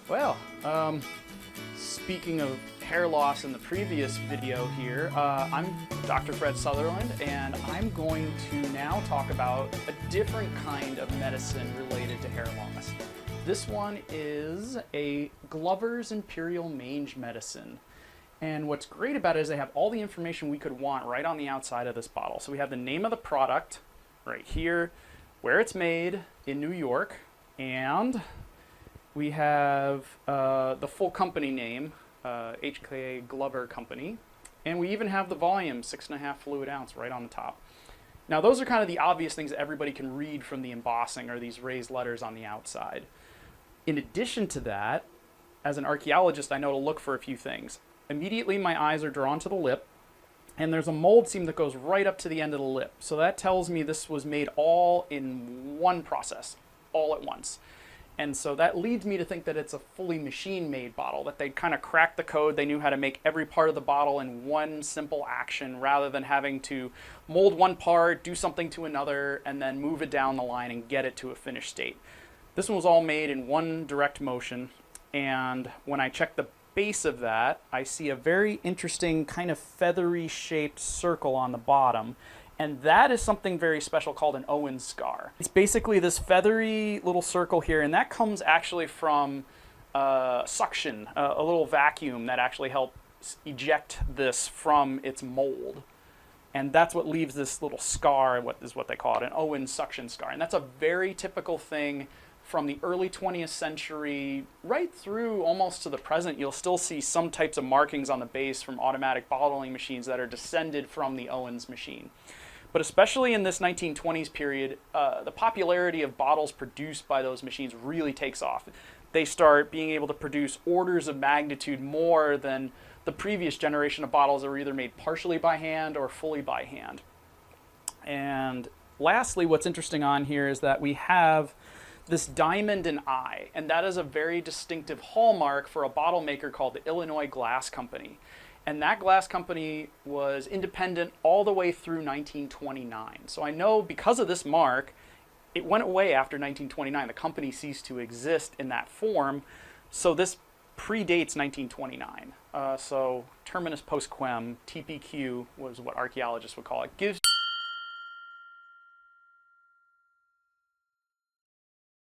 Well, speaking of hair loss in the previous video here, I'm Dr. Fred Sutherland, and I'm going to now talk about a different kind of medicine related to hair loss. This one is a Glover's Imperial Mange medicine. And what's great about it is they have all the information we could want right on the outside of this bottle. So we have the name of the product right here, where it's made in New York, and we have the full company name, HK Glover Company, and we even have the volume, 6.5 fluid ounce, right on the top. Now those are kind of the obvious things that everybody can read from the embossing, or these raised letters on the outside. In addition to that, as an archaeologist, I know to look for a few things. Immediately my eyes are drawn to the lip, and there's a mold seam that goes right up to the end of the lip. So that tells me this was made all in one process, all at once. And so that leads me to think that it's a fully machine-made bottle, that they kind of cracked the code. They knew how to make every part of the bottle in one simple action rather than having to mold one part, do something to another, and then move it down the line and get it to a finished state. This one was all made in one direct motion, and when I check the base of that, I see a very interesting kind of feathery shaped circle on the bottom. And that is something very special called an Owen Scar. It's basically this feathery little circle here, and that comes actually from suction, a little vacuum that actually helps eject this from its mold. And that's what leaves this little scar, what they call it, an Owen suction scar. And that's a very typical thing from the early 20th century right through almost to the present. You'll still see some types of markings on the base from automatic bottling machines that are descended from the Owens machine. But especially in this 1920s period, the popularity of bottles produced by those machines really takes off. They start being able to produce orders of magnitude more than the previous generation of bottles that were either made partially by hand or fully by hand. And lastly, what's interesting on here is that we have this diamond and eye, and that is a very distinctive hallmark for a bottle maker called the Illinois Glass Company. And that glass company was independent all the way through 1929. So I know because of this mark, it went away after 1929. The company ceased to exist in that form. So this predates 1929. So terminus post quem, TPQ was what archaeologists would call it. Gives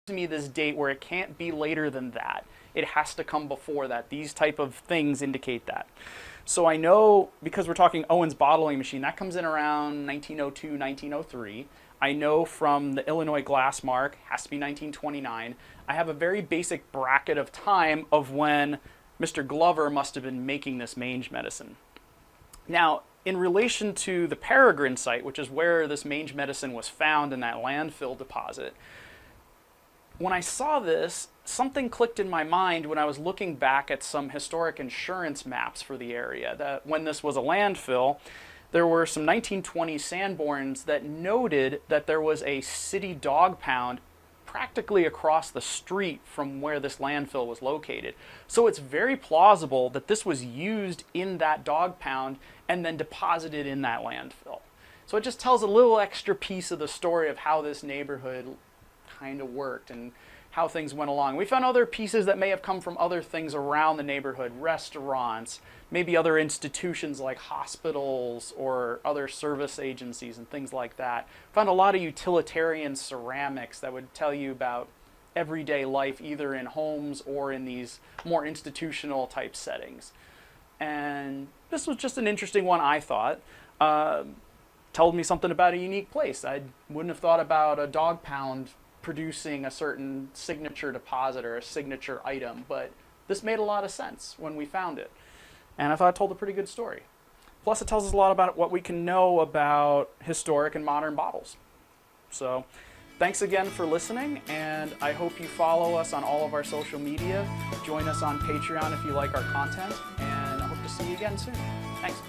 me this date where it can't be later than that. It has to come before that. These type of things indicate that. So I know, because we're talking Owens bottling machine, that comes in around 1902, 1903. I know from the Illinois glass mark, has to be 1929. I have a very basic bracket of time of when Mr. Glover must have been making this mange medicine. Now, in relation to the Peregrine site, which is where this mange medicine was found in that landfill deposit, when I saw this, something clicked in my mind when I was looking back at some historic insurance maps for the area. That when this was a landfill, there were some 1920s Sanborns that noted that there was a city dog pound practically across the street from where this landfill was located. So it's very plausible that this was used in that dog pound and then deposited in that landfill. So it just tells a little extra piece of the story of how this neighborhood kind of worked and how things went along. We found other pieces that may have come from other things around the neighborhood, restaurants, maybe other institutions like hospitals or other service agencies and things like that. Found a lot of utilitarian ceramics that would tell you about everyday life, either in homes or in these more institutional type settings. And this was just an interesting one, I thought. Told me something about a unique place. I wouldn't have thought about a dog pound producing a certain signature deposit or a signature item, but this made a lot of sense when we found it. And I thought it told a pretty good story. Plus it tells us a lot about what we can know about historic and modern bottles. So thanks again for listening, and I hope you follow us on all of our social media. Join us on Patreon if you like our content, and I hope to see you again soon. Thanks.